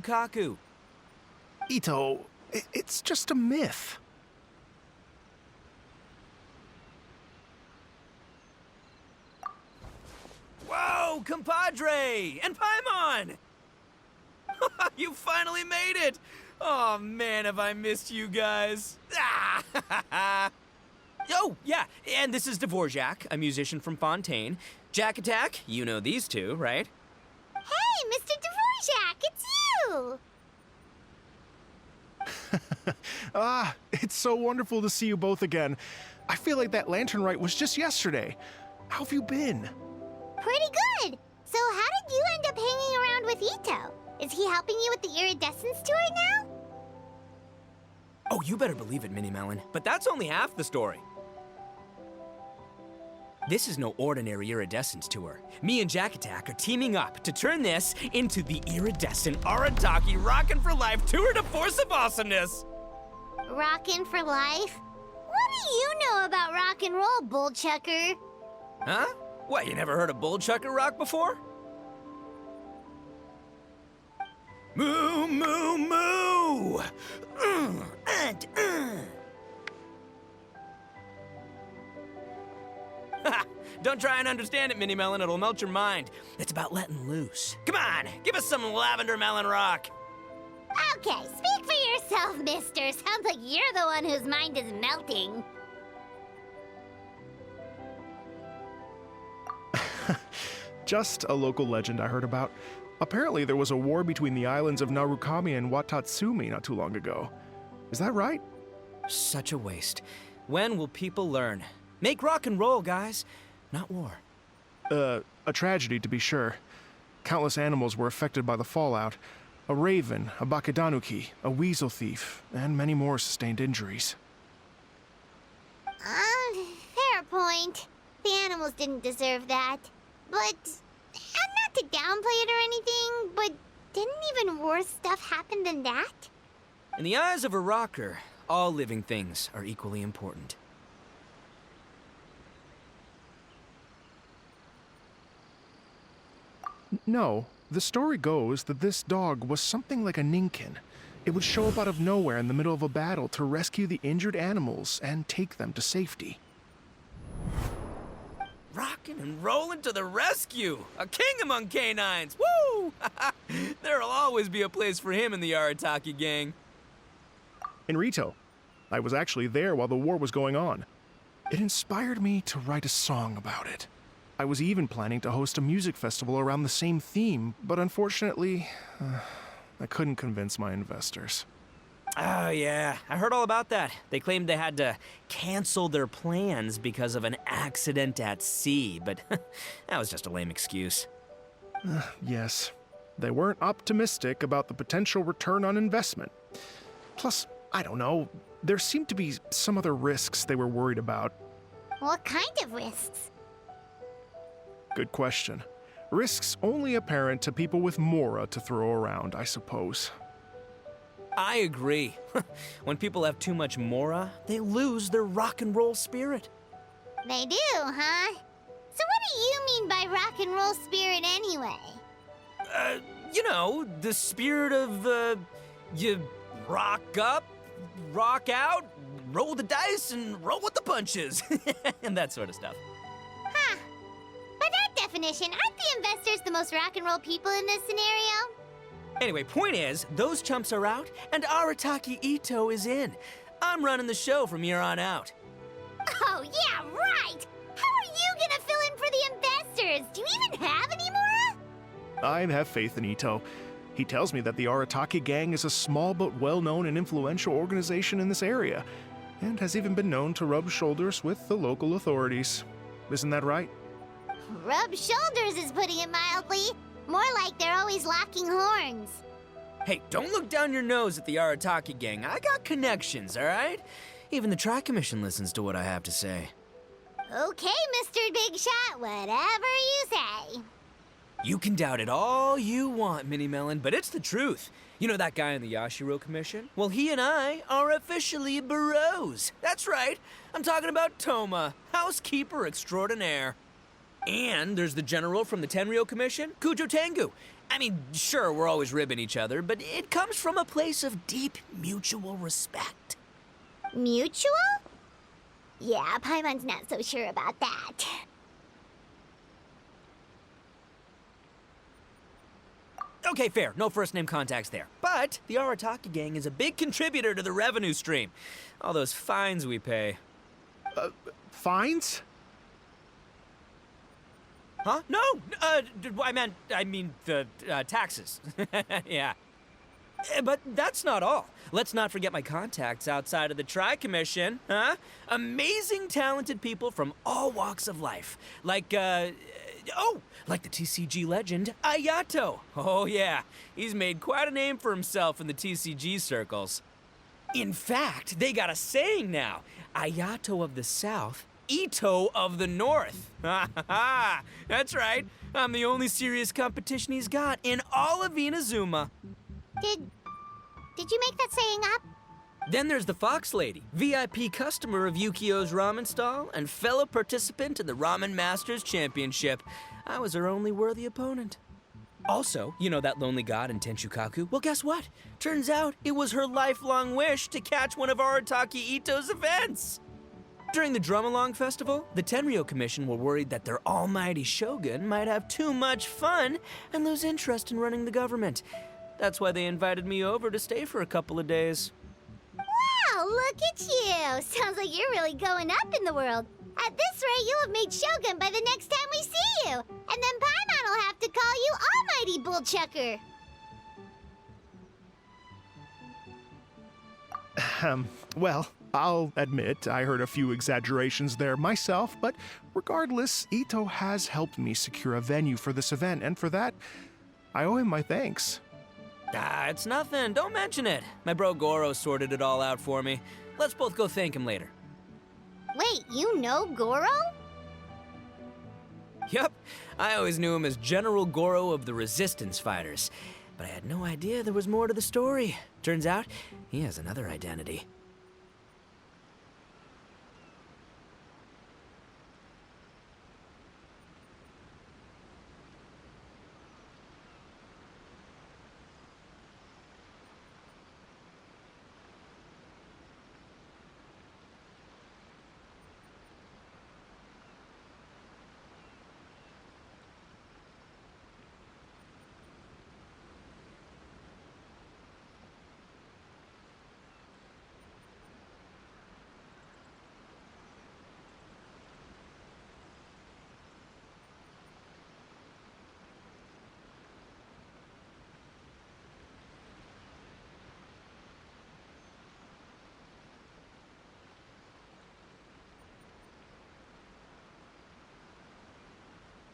Kaku. Ito, it's just a myth. Whoa, compadre! And Paimon! You finally made it! Oh man, have I missed you guys. Oh, yeah, and this is Dvorak, a musician from Fontaine. Jack Attack, you know these two, right? Hey, Mr. Dvorak, it's you! It's so wonderful to see you both again. I feel like that lantern rite was just yesterday. How have you been? Pretty good. So how did you end up hanging around with Ito? Is he helping you with the iridescence tour now? Oh, you better believe it, Minnie Melon. But that's only half the story. This is no ordinary iridescence tour. Me and Jack Attack are teaming up to turn this into the iridescent Arataki Rockin' for Life Tour de Force of Awesomeness! Rockin' for life? What do you know about rock and roll, Bullchucker? Huh? What, you never heard of Bullchucker rock before? Moo, moo, moo! Don't try and understand it, Minnie Melon. It'll melt your mind. It's about letting loose. Come on, give us some lavender melon rock. Okay, speak for yourself, mister. Sounds like you're the one whose mind is melting. Just a local legend I heard about. Apparently there was a war between the islands of Narukami and Watatsumi not too long ago. Is that right? Such a waste. When will people learn? Make rock and roll, guys, not war. A tragedy to be sure. Countless animals were affected by the fallout. A raven, a bakedanuki, a weasel thief, and many more sustained injuries. Fair point. The animals didn't deserve that. But, not to downplay it or anything, but didn't even worse stuff happen than that? In the eyes of a rocker, all living things are equally important. No, the story goes that this dog was something like a ninkin. It would show up out of nowhere in the middle of a battle to rescue the injured animals and take them to safety. Rockin' and rollin' to the rescue! A king among canines! Woo! There'll always be a place for him in the Arataki gang. In Rito, I was actually there while the war was going on. It inspired me to write a song about it. I was even planning to host a music festival around the same theme, but unfortunately, I couldn't convince my investors. Oh, yeah. I heard all about that. They claimed they had to cancel their plans because of an accident at sea, but that was just a lame excuse. Yes, they weren't optimistic about the potential return on investment. Plus, I don't know, there seemed to be some other risks they were worried about. What kind of risks? Good question. Risks only apparent to people with Mora to throw around, I suppose. I agree. When people have too much Mora, they lose their rock and roll spirit. They do, huh? So what do you mean by rock and roll spirit anyway? You know, the spirit of, you rock up, rock out, roll the dice, and roll with the punches. And that sort of stuff. Huh. By that definition, aren't the investors the most rock and roll people in this scenario? Anyway, point is, those chumps are out, and Arataki Ito is in. I'm running the show from here on out. Oh, yeah, right! How are you gonna fill in for the investors? Do you even have any Mora? I have faith in Ito. He tells me that the Arataki gang is a small but well-known and influential organization in this area, and has even been known to rub shoulders with the local authorities. Isn't that right? Rub shoulders is putting it mildly. More like they're always locking horns. Hey, don't look down your nose at the Arataki gang. I got connections, all right? Even the Tri-Commission listens to what I have to say. Okay, Mr. Big Shot, whatever you say. You can doubt it all you want, Minnie Melon, but it's the truth. You know that guy in the Yashiro Commission? Well, he and I are officially bros. That's right. I'm talking about Toma, housekeeper extraordinaire. And there's the general from the Tenryo Commission, Kujo Tengu. I mean, sure, we're always ribbing each other, but it comes from a place of deep mutual respect. Mutual? Yeah, Paimon's not so sure about that. Okay, fair. No first-name contacts there. But the Arataki gang is a big contributor to the revenue stream. All those fines we pay. Fines? Huh? No! I mean the taxes. Yeah. But that's not all. Let's not forget my contacts outside of the Tri-Commission, huh? Amazing, talented people from all walks of life. Like the TCG legend, Ayato. Oh yeah, he's made quite a name for himself in the TCG circles. In fact, they got a saying now. Ayato of the South, Ito of the North. Ha ha ha! That's right. I'm the only serious competition he's got in all of Inazuma. Did you make that saying up? Then there's the Fox Lady, VIP customer of Yukio's ramen stall and fellow participant in the Ramen Masters Championship. I was her only worthy opponent. Also, you know that lonely god in Tenchukaku? Well, guess what? Turns out it was her lifelong wish to catch one of Arataki Ito's events. During the Drum-Along Festival, the Tenryo Commission were worried that their almighty shogun might have too much fun and lose interest in running the government. That's why they invited me over to stay for a couple of days. Wow, look at you! Sounds like you're really going up in the world. At this rate, you'll have made Shogun by the next time we see you. And then Paimon will have to call you Almighty Bullchucker. Well, I'll admit I heard a few exaggerations there myself, but regardless, Ito has helped me secure a venue for this event, and for that, I owe him my thanks. Ah, it's nothing. Don't mention it. My bro Goro sorted it all out for me. Let's both go thank him later. Wait, you know Goro? Yup. I always knew him as General Goro of the Resistance Fighters. But I had no idea there was more to the story. Turns out, he has another identity.